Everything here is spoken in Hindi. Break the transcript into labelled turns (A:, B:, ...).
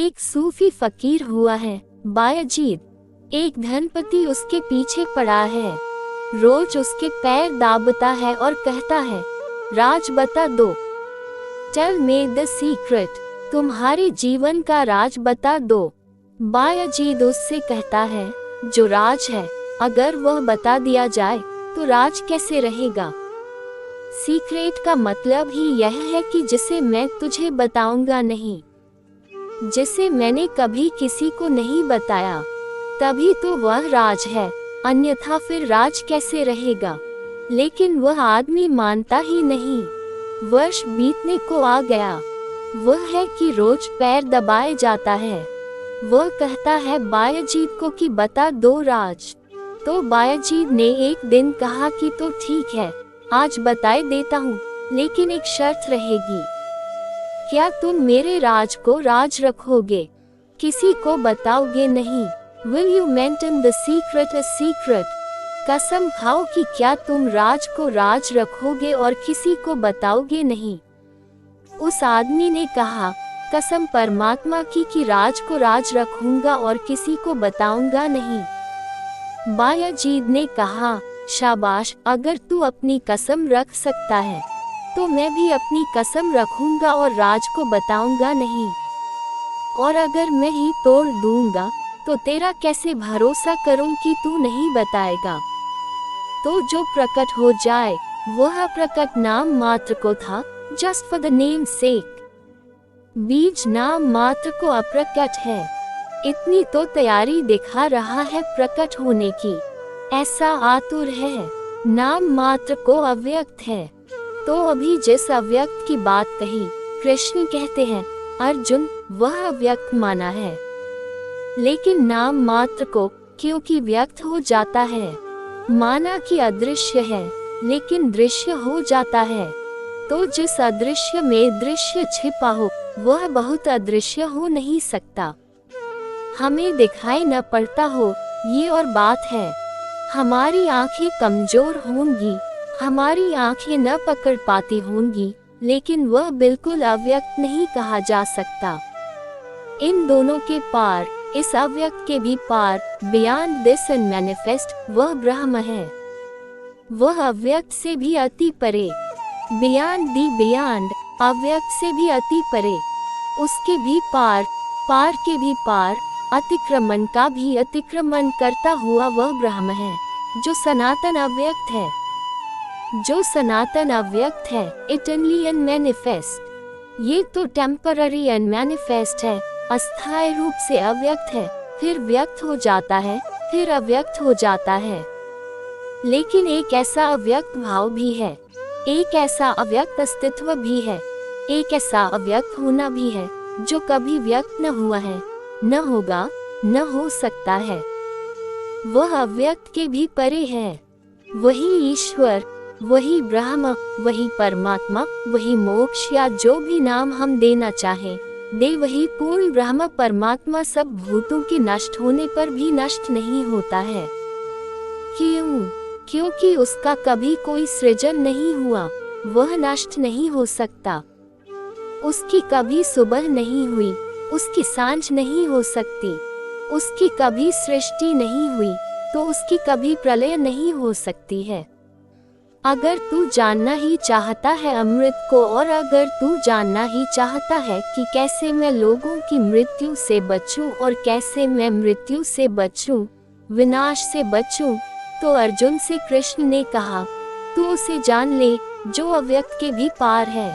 A: एक सूफी फकीर हुआ है बायजीद। एक धनपति उसके पीछे पड़ा है, रोज उसके पैर दाबता है और कहता है, राज बता दो, टेल मी द सीक्रेट, तुम्हारे जीवन का राज बता दो। बायजीद उससे कहता है, जो राज है अगर वह बता दिया जाए तो राज कैसे रहेगा। सीक्रेट का मतलब ही यह है कि जिसे मैं तुझे बताऊंगा नहीं, जिसे मैंने कभी किसी को नहीं बताया, तभी तो वह राज है, अन्यथा फिर राज कैसे रहेगा। लेकिन वह आदमी मानता ही नहीं। वर्ष बीतने को आ गया। वह है कि रोज पैर दबाए जाता है। वह कहता है बायजीद को कि बता दो राज। तो बायजीद ने एक दिन कहा कि तो ठीक है, आज बताए देता हूँ, लेकिन एक शर्त रहेगी। क्या तुम मेरे राज को राज रखोगे, किसी को बताओगे नहीं? Will you maintain the secret a secret? कसम खाओ कि क्या तुम राज को राज रखोगे और किसी को बताओगे नहीं। उस आदमी ने कहा, कसम परमात्मा की कि राज को राज रखूंगा और किसी को बताऊंगा नहीं। बायजीद ने कहा, शाबाश, अगर तू अपनी कसम रख सकता है तो मैं भी अपनी कसम रखूंगा और राज को बताऊंगा नहीं। और अगर मैं ही तोड़ दूंगा तो तेरा कैसे भरोसा करूं कि तू नहीं बताएगा। तो जो प्रकट हो जाए वह प्रकट नाम मात्र को था, जस्ट फॉर द नेम सेक। बीज नाम मात्र को अप्रकट है, इतनी तो तैयारी दिखा रहा है प्रकट होने की, ऐसा आतुर है। नाम मात्र को अव्यक्त है। तो अभी जिस अव्यक्त की बात कही, कृष्ण कहते हैं, अर्जुन वह अव्यक्त माना है, लेकिन नाम मात्र को क्योंकि व्यक्त हो जाता है, माना कि अदृश्य है, लेकिन दृश्य हो जाता है। तो जिस अदृश्य में दृश्य छिपा हो वह बहुत अदृश्य हो नहीं सकता। हमें दिखाई न पड़ता हो, ये और बात है। हमारी आंखें कमजोर होंगी, हमारी आंखें न पकड़ पाती होंगी, लेकिन वह बिल्कुल अव्यक्त नहीं कहा जा सकता। इन दोनों के पार, इस अव्यक्त के भी पार, बियॉन्ड दिस एंड मैनिफेस्ट, वह ब्रह्म है। वह अव्यक्त से भी अति परे, बियॉन्ड दी बियॉन्ड, अव्यक्त से भी अति परे, उसके भी पार, पार के भी पार, अतिक्रमण का भी अतिक्रमण करता हुआ वह ब्रह्म है, जो सनातन अव्यक्त है। जो सनातन अव्यक्त है, इटर्नली एंड मैनिफेस्ट। ये तो टेम्पररी एंड मैनिफेस्ट है, अस्थायी रूप से अव्यक्त है, फिर व्यक्त हो जाता है, फिर अव्यक्त हो जाता है। लेकिन एक ऐसा अव्यक्त भाव भी है, एक ऐसा अव्यक्त अस्तित्व भी है, एक ऐसा अव्यक्त होना भी है, जो कभी व्यक्त न हुआ है, न होगा, न हो सकता है। वह अव्यक्त के भी परे है। वही ईश्वर, वही ब्रह्म, वही परमात्मा, वही मोक्ष, या जो भी नाम हम देना चाहें दे, वही पूर्ण ब्रह्म परमात्मा सब भूतों के नष्ट होने पर भी नष्ट नहीं होता है। क्यों? क्योंकि उसका कभी कोई सृजन नहीं हुआ, वह नष्ट नहीं हो सकता। उसकी कभी सुबह नहीं हुई, उसकी सांझ नहीं हो सकती। उसकी कभी सृष्टि नहीं हुई तो उसकी कभी प्रलय नहीं हो सकती है। अगर तू जानना ही चाहता है अमृत को, और अगर तू जानना ही चाहता है कि कैसे मैं लोगों की मृत्यु से बचूं और कैसे मैं मृत्यु से बचूं, विनाश से बचूं, तो अर्जुन से कृष्ण ने कहा, तू उसे जान ले जो अव्यक्त के भी पार है।